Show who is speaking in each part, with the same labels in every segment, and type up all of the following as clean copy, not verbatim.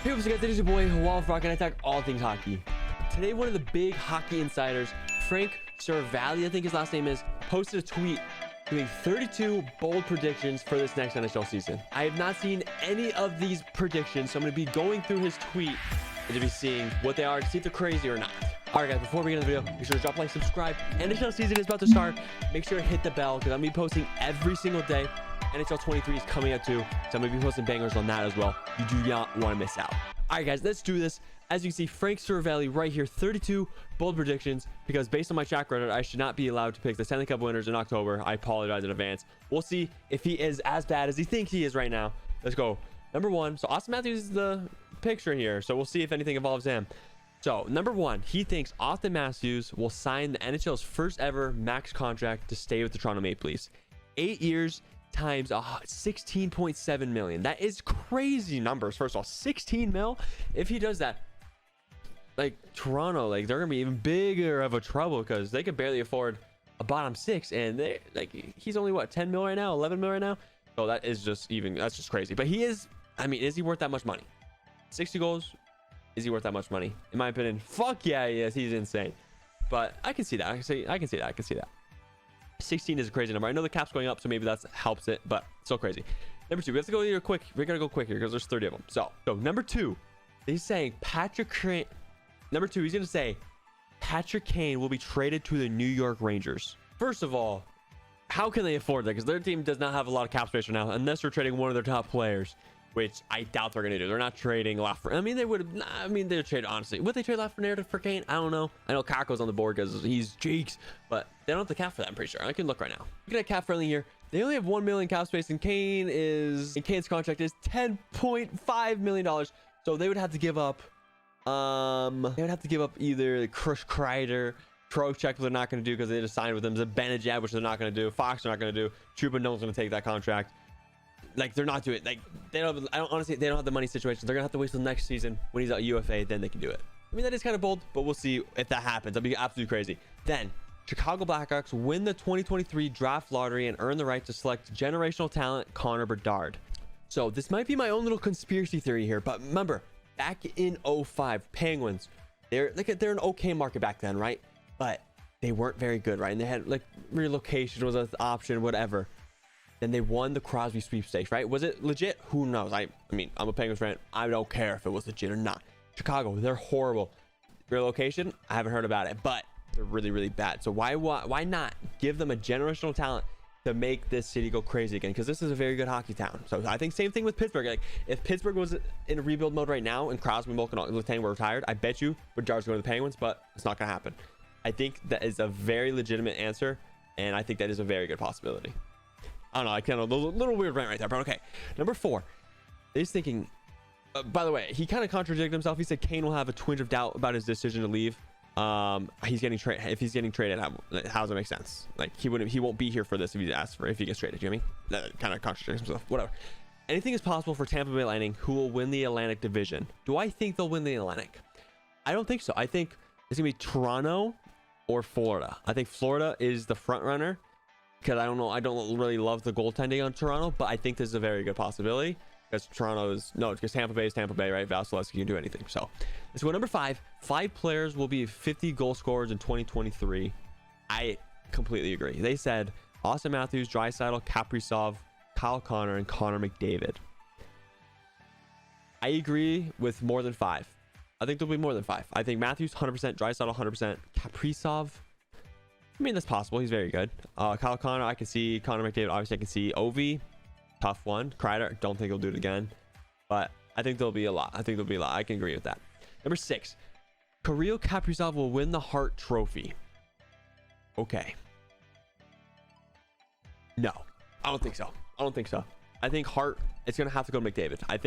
Speaker 1: Hey, what's up guys, it is your boy Wall Rock and I talk all things hockey. Today, one of the big hockey insiders, Frank Cervalli, I think his last name is, posted a tweet doing 32 bold predictions for this next NHL season. I have not seen any of these predictions, so I'm going to be going through his tweet and to be seeing what they are, to see if they're crazy or not. All right guys, before we get into the video, make sure to drop a like, subscribe. NHL season is about to start. Make sure to hit the bell because I'm going to be posting every single day. NHL 23 is coming out too, so I'm going to be posting bangers on that as well. You do not want to miss out. All right guys, let's do this. As you can see, Frank Cervalli right here, 32 bold predictions, because based on my track record, I should not be allowed to pick the Stanley Cup winners in October. I apologize in advance. We'll see if he is as bad as he thinks he is right now. Let's go. Number one, so Austin Matthews is the picture here, so we'll see if anything involves him. So number one, he thinks Austin Matthews will sign the NHL's first ever max contract to stay with the Toronto Maple Leafs. 8 years times 16.7 million. That is crazy numbers. First of all, 16 mil. If he does that, like Toronto, like they're gonna be even bigger of a trouble because they could barely afford a bottom six, and they like he's only what 10 mil right now, 11 mil right now. So that is just even, that's just crazy. But he is, I mean, is he worth that much money? 60 goals, is he worth that much money? In my opinion, fuck yeah, he is. He's insane. But I can see that. I can see that. 16 is a crazy number. I know the cap's going up, so maybe that helps it, but still crazy. Number two, we have to go here quick. We're gonna go quick here because there's 30 of them. So number two, he's saying Patrick Crane. Number two, he's gonna say Patrick Kane will be traded to the New York Rangers. First of all, how can they afford that? Because their team does not have a lot of cap space right now, unless they're trading one of their top players, which I doubt they're gonna do. They're not trading Lafreniere. I mean, they would have. I mean, they'd trade, honestly. Would they trade Lafreniere for Kane? I don't know. I know Kako's on the board because he's cheeks, but they don't have the cap for that. I'm pretty sure. I can look right now. Looking at cap friendly here, they only have 1 million cap space, and Kane's contract is $10.5 million. So they would have to give up. They would have to give up either Krush Kreider, Trocheck, they're not going to do because they just signed with them. Zibanejad, which they're not going to do. Fox, they're not going to do. Trouba, no one's going to take that contract. Like, they're not doing it. Like, they don't. I don't honestly. They don't have the money situation. They're gonna have to wait till next season when he's at UFA. Then they can do it. I mean, that is kind of bold, but we'll see if that happens. That'd be absolutely crazy. Then Chicago Blackhawks win the 2023 draft lottery and earn the right to select generational talent Connor Bedard. So this might be my own little conspiracy theory here, but remember, back in 05, Penguins, they're an okay market back then, right? But they weren't very good, right? And they had like relocation was an option, whatever. Then they won the Crosby sweepstakes, right? Was it legit? Who knows? I mean, I'm a Penguins fan. I don't care if it was legit or not. Chicago, they're horrible. Relocation, I haven't heard about it, but they're really, really bad. So why not give them a generational talent to make this city go crazy again? Because this is a very good hockey town. So I think same thing with Pittsburgh. Like if Pittsburgh was in a rebuild mode right now and Crosby, Malkin, and Letang were retired, I bet you Bedard's going to the Penguins, but it's not going to happen. I think that is a very legitimate answer, and I think that is a very good possibility. I don't know. I kind of a little weird rant right there, but okay. Number four, he's thinking. By the way, he kind of contradicted himself. He said Kane will have a twinge of doubt about his decision to leave. He's getting traded. If he's getting traded, how does it make sense? Like he won't be here for this if he gets traded. You know what I mean? That kind of contradicts himself. Whatever. Anything is possible for Tampa Bay Lightning, who will win the Atlantic Division. Do I think they'll win the Atlantic? I don't think so. I think it's gonna be Toronto or Florida. I think Florida is the front runner. Because I don't know, I don't really love the goaltending on Toronto, but I think this is a very good possibility because because Tampa Bay is Tampa Bay, right? Vasilevsky can do anything. So let's go number five. 5 players will be 50 goal scorers in 2023. I completely agree. They said Austin Matthews, Draisaitl, Kaprizov, Kyle Connor, and Connor McDavid. I agree with more than 5. I think there'll be more than 5. I think Matthews 100%, Draisaitl 100%, Kaprizov. I mean, that's possible. He's very good. Kyle Connor, I can see. Connor McDavid, obviously, I can see. Ovi, tough one. Kreider, don't think he'll do it again. But I think there'll be a lot. I can agree with that. Number 6, Kirill Kaprizov will win the Hart Trophy. Okay. No, I don't think so. I think Hart, it's going to have to go to McDavid. I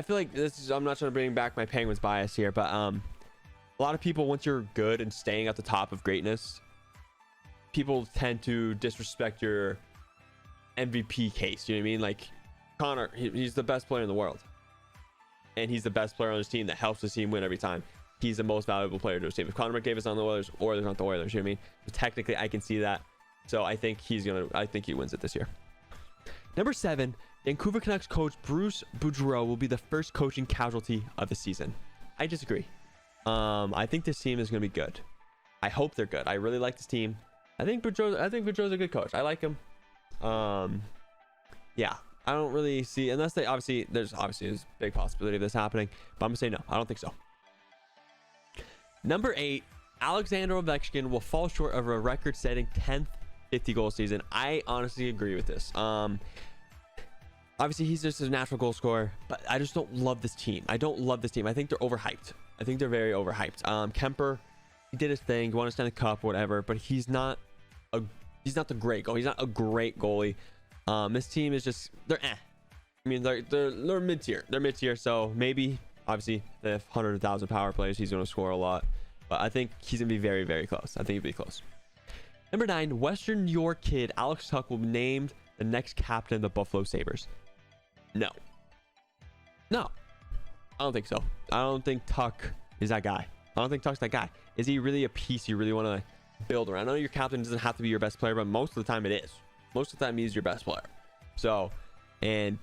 Speaker 1: feel like this is, I'm not trying to bring back my Penguins bias here, but a lot of people, once you're good and staying at the top of greatness, people tend to disrespect your MVP case. You know what I mean? Like Connor, he's the best player in the world, and he's the best player on his team that helps the team win every time. He's the most valuable player to his team. If Connor McDavid's on the Oilers, Oilers aren't the Oilers. You know what I mean? So technically, I can see that. So I think he wins it this year. Number 7, Vancouver Canucks coach Bruce Boudreau will be the first coaching casualty of the season. I disagree. I think this team is going to be good. I hope they're good. I really like this team. I think Boudreau's a good coach. I like him. Yeah, I don't really see, unless they there's a big possibility of this happening, but I'm gonna say no. I don't think so. Number 8, Alexander Ovechkin will fall short of a record-setting 10th 50-goal season. I honestly agree with this. Obviously, he's just a natural goal scorer, but I just don't love this team. I don't love this team. I think they're overhyped. I think they're very overhyped. Kemper, he did his thing. He won a Stanley Cup, whatever, but he's not the great goalie. He's not a great goalie. This team is just, they're eh. I mean, they're mid-tier. They're mid-tier, so maybe, obviously, they have 100,000 power plays. He's going to score a lot, but I think he's going to be very, very close. I think he'll be close. Number 9, Western New York kid Alex Tuch will be named the next captain of the Buffalo Sabres. No, I don't think so. I don't think Tuch is that guy. I don't think Tuch's that guy. Is he really a piece you really want to build around? I know your captain doesn't have to be your best player, but most of the time it is. Most of the time he's your best player. So, and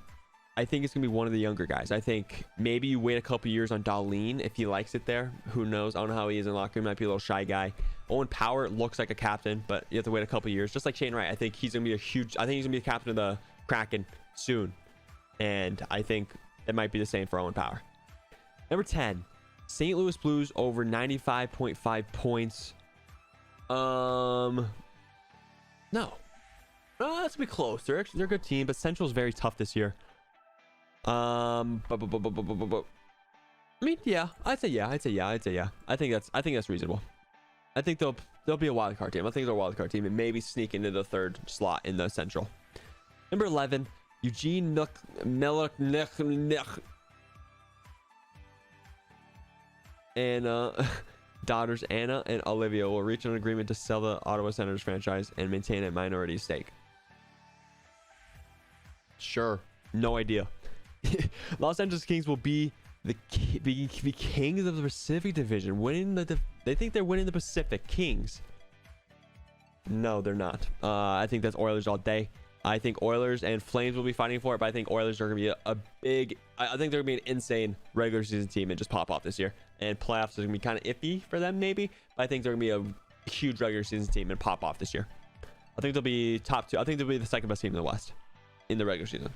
Speaker 1: I think it's gonna be one of the younger guys. I think maybe you wait a couple years on Dahlin if he likes it there. Who knows? I don't know how he is in the locker room. Might be a little shy guy. Owen Power looks like a captain, but you have to wait a couple years. Just like Shane Wright, I think he's gonna be he's gonna be the captain of the Kraken soon. And I think it might be the same for Owen Power. Number 10, St. Louis Blues over 95.5 points. No, that's gonna be close. They're a good team, but Central's very tough this year. I mean, yeah, I'd say yeah. I think that's reasonable. I think they'll be a wild card team. I think they're a wild card team and maybe sneak into the 3rd slot in the Central. Number 11, Eugene Miller and daughters Anna and Olivia will reach an agreement to sell the Ottawa Senators franchise and maintain a minority stake. Sure, no idea. Los Angeles Kings will be the kings of the Pacific Division, winning they think they're winning the Pacific. Kings. No, they're not. I think that's Oilers all day. I think Oilers and Flames will be fighting for it, but I think Oilers are going to be a big, I think they're going to be an insane regular season team and just pop off this year. And playoffs is going to be kind of iffy for them maybe, but I think they're going to be a huge regular season team and pop off this year. I think they'll be top 2. I think they'll be the 2nd best team in the West in the regular season.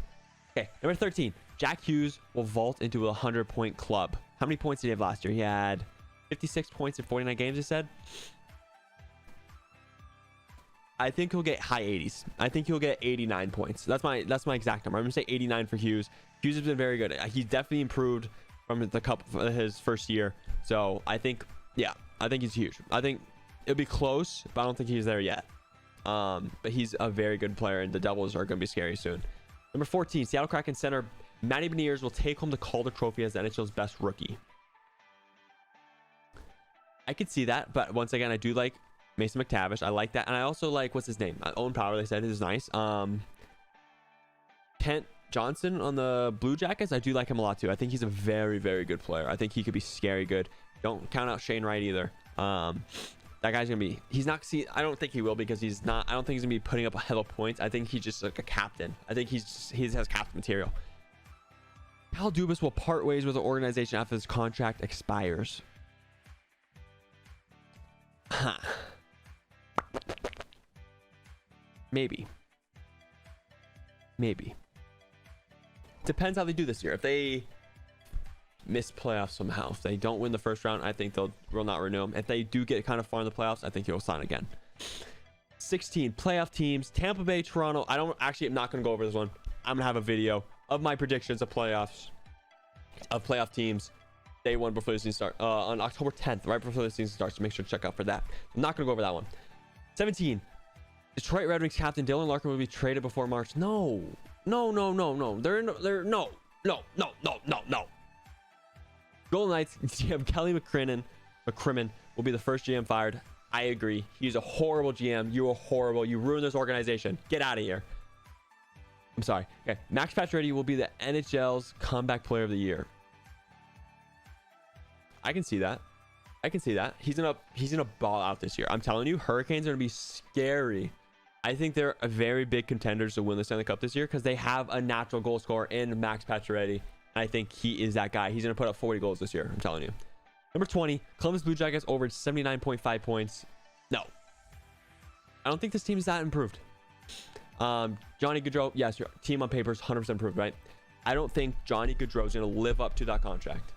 Speaker 1: Okay, number 13, Jack Hughes will vault into a 100-point club. How many points did he have last year? He had 56 points in 49 games, he said. I think he'll get high 80s. I think he'll get 89 points. That's my exact number. I'm gonna say 89 for Hughes. Hughes has been very good. He's definitely improved from the cup his first year. So I think, yeah, I think he's huge. I think it'll be close, but I don't think he's there yet. But he's a very good player, and the Devils are gonna be scary soon. Number 14, Seattle Kraken center Matty Beniers will take home the Calder Trophy as the NHL's best rookie. I could see that, but once again, I do like Mason McTavish. I like that, and I also like, what's his name? Owen Power. They said is nice. Kent Johnson on the Blue Jackets. I do like him a lot too. I think he's a very, very good player. I think he could be scary good. Don't count out Shane Wright either. That guy's gonna be. He's not. See, I don't think he will because he's not. I don't think he's gonna be putting up a hell of points. I think he's just like a captain. I think he has captain material. Kyle Dubas will part ways with the organization after his contract expires. Huh. Maybe. Depends how they do this year. If they miss playoffs somehow, if they don't win the first round, I think will not renew him. If they do get kind of far in the playoffs, I think he'll sign again. 16 playoff teams: Tampa Bay, Toronto. I'm not going to go over this one. I'm going to have a video of my predictions of playoff teams day one before the season starts on October 10th, right before the season starts. So make sure to check out for that. I'm not going to go over that one. 17, Detroit Red Wings captain Dylan Larkin will be traded before March. No. They're no. Golden Knights GM Kelly McCrimmon will be the first GM fired. I agree. He's a horrible GM. You are horrible. You ruined this organization. Get out of here. I'm sorry. Okay. Max Pacioretty will be the NHL's comeback player of the year. I can see that. He's gonna ball out this year. I'm telling you, Hurricanes are gonna be scary. I think they're a very big contenders to win the Stanley Cup this year because they have a natural goal scorer in Max Pacioretty. I think he is that guy. He's going to put up 40 goals this year. I'm telling you. Number 20, Columbus Blue Jackets over 79.5 points. No. I don't think this team is that improved. Johnny Gaudreau, yes, your team on paper is 100% improved, right? I don't think Johnny Gaudreau is going to live up to that contract.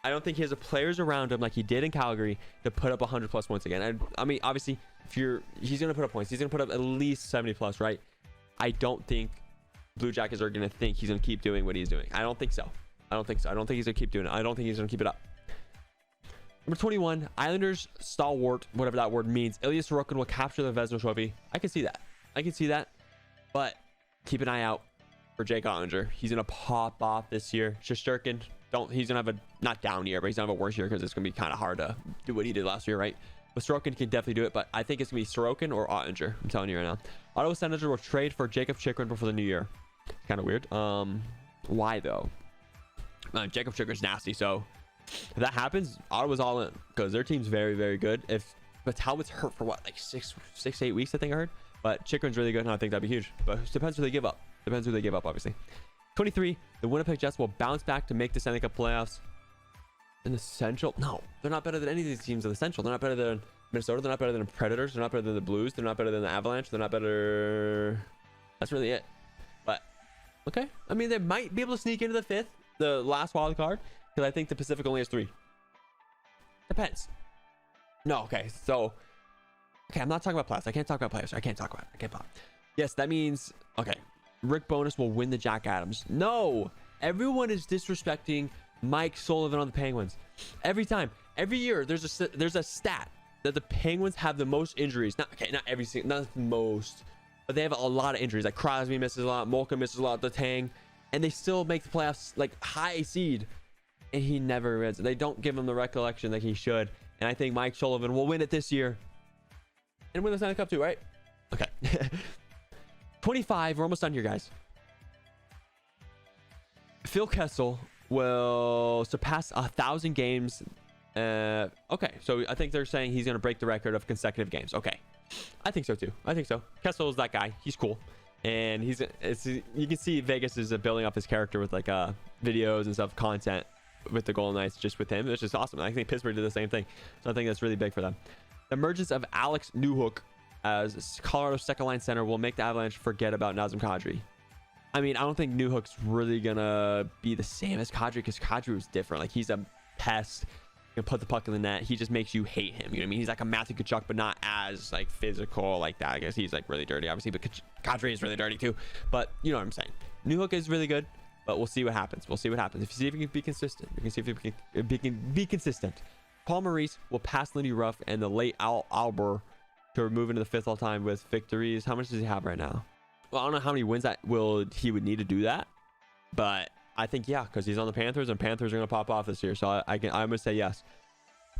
Speaker 1: I don't think he has the players around him like he did in Calgary to put up 100 plus points again. I mean, obviously, he's going to put up points. He's going to put up at least 70 plus, right? I don't think Blue Jackets are going to think he's going to keep doing what he's doing. I don't think so. I don't think he's going to keep doing it. I don't think he's going to keep it up. Number 21, Islanders stalwart, whatever that word means. Ilya Sorokin will capture the Vezina Trophy. I can see that. But keep an eye out for Jake Ottinger. He's going to pop off this year. Shesterkin, he's going to have a, not down year, but he's going to have a worse year because it's going to be kind of hard to do what he did last year, right? But Sorokin can definitely do it, but I think it's going to be Sorokin or Ottinger. I'm telling you right now. Ottawa Senators will trade for Jacob Chychrun before the new year. It's kind of weird. Why though? Jacob Chychrun's nasty, so if that happens, Ottawa's all in because their team's very, very good. But Talbot's hurt for what, like 6 to 8 weeks, I think I heard. But Chychrun's really good, and I think that'd be huge. But it depends who they give up. Obviously. 23, the Winnipeg Jets will bounce back to make the Stanley Cup playoffs. In the Central? No, they're not better than any of these teams in the Central. They're not better than Minnesota. They're not better than the Predators. They're not better than the Blues. They're not better than the Avalanche. They're not better. That's really it. But okay, I mean, they might be able to sneak into the last wild card, because I think the Pacific only has 3. Depends. No, okay, so I'm not talking about playoffs. I can't talk about playoffs. I can't talk about it. Yes, that means okay. Rick Bowness will win the Jack Adams. No, everyone is disrespecting Mike Sullivan on the Penguins. Every time, every year, there's a stat that the Penguins have the most injuries. Not the most, but they have a lot of injuries. Like Crosby misses a lot, Molka misses a lot, the Tang, and they still make the playoffs like high seed, and he never wins. They don't give him the recollection that he should, and I think Mike Sullivan will win it this year and win the Stanley Cup too, right? Okay. 25. We're almost done here, guys. Phil Kessel will surpass 1,000 games. Okay, so I think they're saying he's going to break the record of consecutive games. Okay, I think so too. Kessel is that guy. He's cool, and you can see Vegas is building up his character with like videos and stuff, content with the Golden Knights, just with him. It's just awesome. I think Pittsburgh did the same thing, so I think that's really big for them. The emergence of Alex Newhook as Colorado's second line center will make the Avalanche forget about Nazem Kadri. I mean, I don't think Newhook's really gonna be the same as Kadri, because Kadri was different. Like, he's a pest. You can put the puck in the net. He just makes you hate him. You know what I mean? He's like a Matthew Tkachuk, but not as like physical like that. I guess he's like really dirty, obviously, but Kadri is really dirty too. But you know what I'm saying. Newhook is really good, but we'll see what happens. If you see if he can be consistent, be consistent. Paul Maurice will pass Lindy Ruff and the late Al Albert to move into the 5th all time with victories. How much does he have right now? Well, I don't know how many wins he would need to do that, but I think yeah, because he's on the Panthers, and Panthers are going to pop off this year, so I'm going to say yes.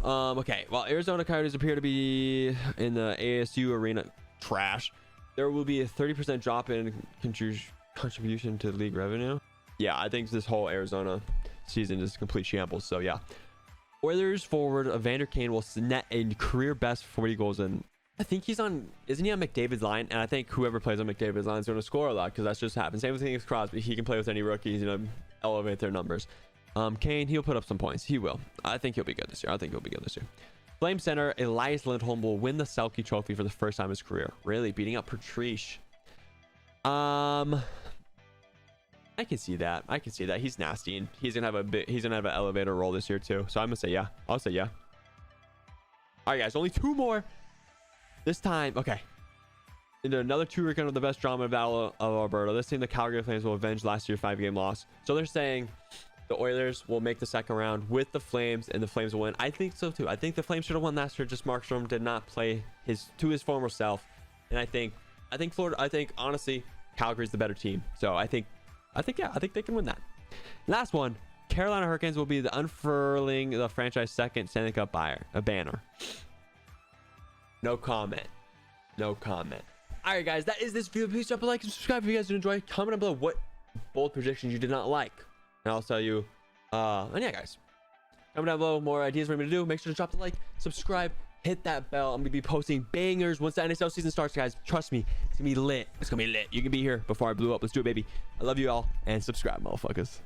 Speaker 1: Okay, well, Arizona Coyotes appear to be in the ASU arena trash. There will be a 30% drop in contribution to league revenue. Yeah, I think this whole Arizona season is complete shambles, so yeah. Oilers forward Evander Kane will net a career best 40 goals, and I think isn't he on McDavid's line? And I think whoever plays on McDavid's line is going to score a lot, because that's just happened. Same thing as Crosby. He can play with any rookies, you know, elevate their numbers. Kane, he'll put up some points. He will. I think he'll be good this year. Flame center Elias Lindholm will win the Selke Trophy for the first time in his career. Really beating up Patrice. I can see that. He's nasty, and he's gonna have an elevator role this year too. So I'm gonna say yeah. I'll say yeah. All right, guys. Only 2 more. This time, okay. Into another 2 weekend of the best drama battle of Alberta. This team, the Calgary Flames, will avenge last year's 5-game loss. So they're saying the Oilers will make the second round with the Flames, and the Flames will win. I think so too. I think the Flames should have won last year. Just Markstrom did not play to his former self, and I think Florida. I think honestly, Calgary's the better team. So I think they can win that. Last one. Carolina Hurricanes will be the unfurling the franchise second Stanley Cup banner. No comment. All right, guys, that is this video. Please drop a like and subscribe if you guys did enjoy. Comment down below what bold predictions you did not like, and I'll tell you. And yeah, guys, comment down below more ideas for me to do. Make sure to drop the like, subscribe, hit that bell. I'm gonna be posting bangers once the NHL season starts, guys. Trust me, it's gonna be lit. It's gonna be lit. You can be here before I blew up. Let's do it, baby. I love you all, and subscribe, motherfuckers.